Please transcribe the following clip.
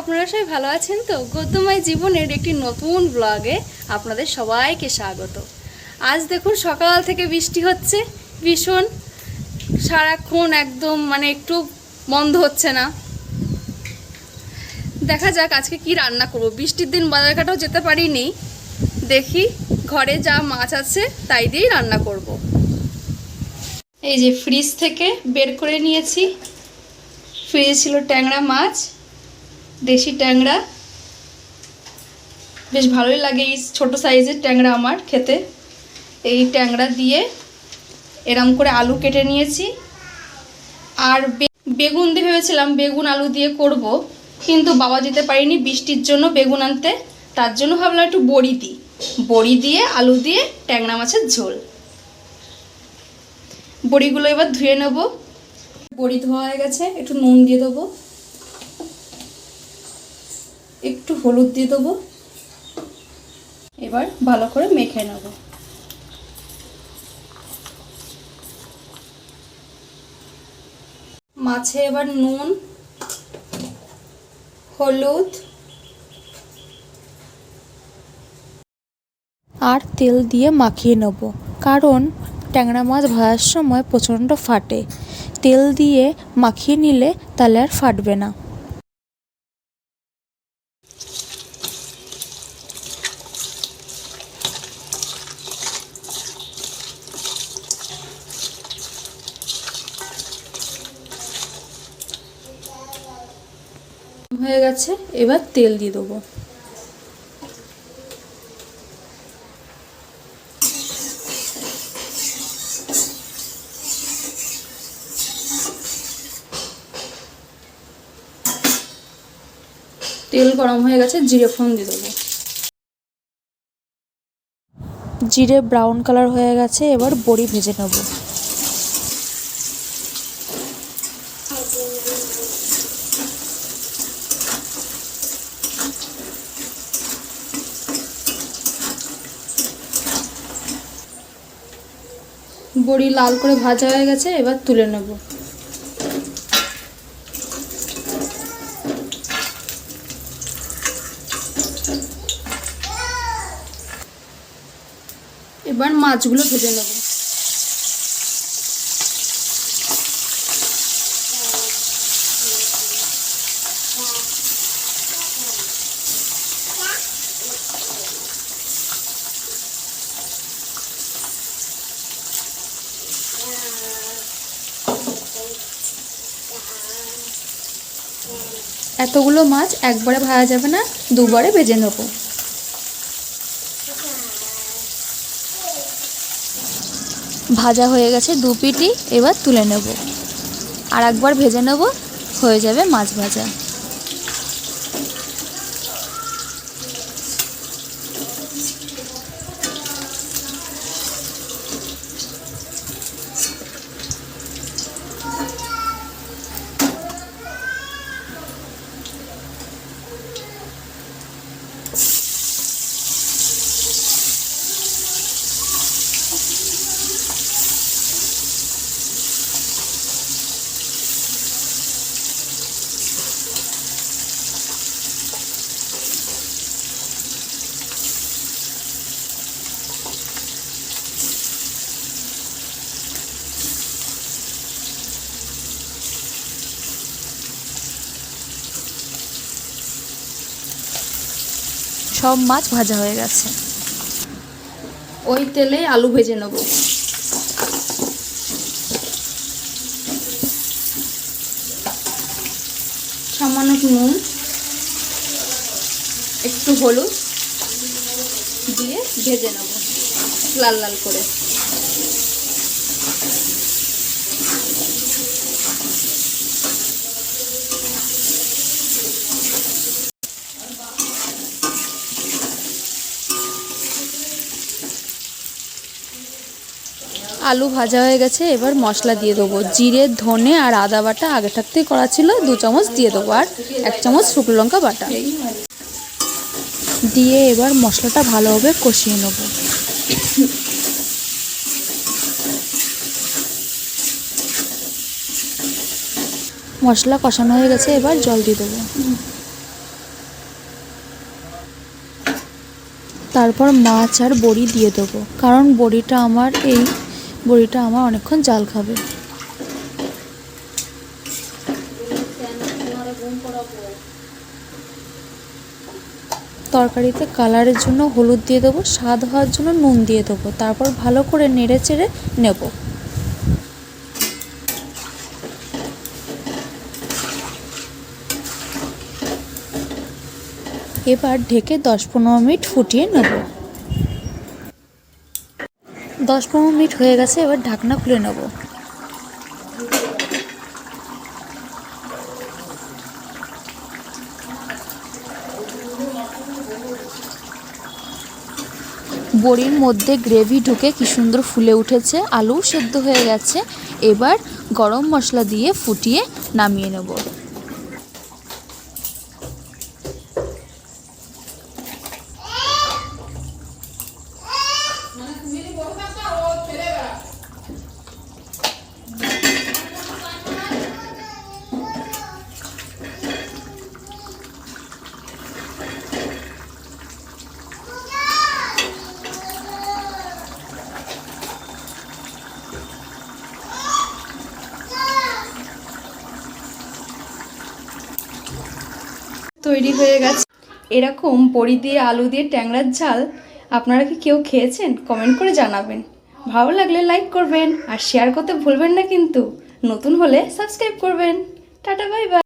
আপনারা সবাই ভালো আছেন তো? গদ্যময় জীবনের একটি নতুন ব্লগে আপনাদের সবাইকে স্বাগত। আজ দেখুন সকাল থেকে বৃষ্টি হচ্ছে ভীষণ, সারাক্ষণ একদম একটু বন্ধ হচ্ছে না। দেখা যাক আজকে কি রান্না করব। বৃষ্টির দিন বাজারঘাটেও যেতে পারিনি, দেখি ঘরে যা মাছ আছে তাই দিয়েই রান্না করব। এই যে ফ্রিজ থেকে বের করে নিয়েছি, ফ্রিজে ছিল ট্যাংরা মাছ, দেশি ট্যাংরা, বেশ ভালোই লাগে এই ছোটো সাইজের ট্যাংরা আমার খেতে। এই ট্যাংরা দিয়ে এরম করে আলু কেটে নিয়েছি, আর বেগুন দিয়ে ভেবেছিলাম বেগুন আলু দিয়ে করব, কিন্তু বাবা যেতে পারিনি বৃষ্টির জন্য বেগুন আনতে, তার জন্য ভাবলাম একটু বড়ি দিই, বড়ি দিয়ে আলু দিয়ে ট্যাংরা মাছের ঝোল। বড়িগুলো এবার ধুয়ে নেব। বড়ি ধোয়া হয়ে গেছে, একটু নুন দিয়ে দেবো, একটু হলুদ দিয়ে দেবো, এবার ভালো করে মেখে নেব। মাছে এবার নুন, হলুদ আর তেল দিয়ে মাখিয়ে নেব, কারণ ট্যাংরা মাছ ভাজার সময় প্রচণ্ড ফাটে। তেল দিয়ে মাখিয়ে নিলে তাহলে আর ফাটবে না। হয়ে গেছে, এবার তেল দিয়ে দেবো। তেল গরম হয়ে গেছে, জিরে ফোড়ন দিয়ে দেবো। জিরে ব্রাউন কালার হয়ে গেছে, এবার বড়ি ভেজে নেব। বড়ি লাল করে ভাজা হয়ে গেছে, এবার তুলে নেব। এবার মাছগুলো ভেজে নেব। এতগুলো মাছ একবারে ভাজা যাবে না, দুবারে ভেজে নেব। ভাজা হয়ে গেছে দু পিঠই, এবার তুলে নেব, আর একবার ভেজে নেব, হয়ে যাবে মাছ ভাজা। সব মাছ ভাজা হয়ে গেছে, ওই তেলে আলু ভেজে নেব। সামান্য নুন, একটু হলুদ দিয়ে ভেজে নেব লাল লাল করে। আলু ভাজা হয়ে গেছে, এবার মশলা দিয়ে দেবো। জিরে, ধনে আর আদা বাটা আগে থাকতেই করা ছিল, 2 চামচ দিয়ে দেবো, আর 1 চামচ শুকনো লঙ্কা বাটা দিয়ে এবার মশলাটা ভালোভাবে কষিয়ে নেব। মশলা কষানো হয়ে গেছে, এবার জল দিয়ে দেবো। তারপর মাছ আর বড়ি দিয়ে দেবো, কারণ বড়িটা আমার অনেকক্ষণ জাল খাবে। তরকারিতে কালারের জন্য হলুদ দিয়ে দেবো, স্বাদ হওয়ার জন্য নুন দিয়ে দেবো, তারপর ভালো করে নেড়ে চেড়ে নেব। এবার ঢেকে 10-15 মিনিট ফুটিয়ে নেব। 10-15 মিনিট হয়ে গেছে, এবার ঢাকনা খুলে নেব। বড়ির মধ্যে গ্রেভি ঢুকে কি সুন্দর ফুলে উঠেছে, আলু সেদ্ধ হয়ে গেছে। এবার গরম মশলা দিয়ে ফুটিয়ে নামিয়ে নেব। তৈরি হয়ে গেছে। এরকম বড়ি দিয়ে আলু দিয়ে ট্যাংরার ঝাল আপনারা কি কেউ খেয়েছেন? কমেন্ট করে জানাবেন। ভালো লাগলে লাইক করবেন আর শেয়ার করতে ভুলবেন না কিন্তু। নতুন হলে সাবস্ক্রাইব করবেন। Tata, bye bye.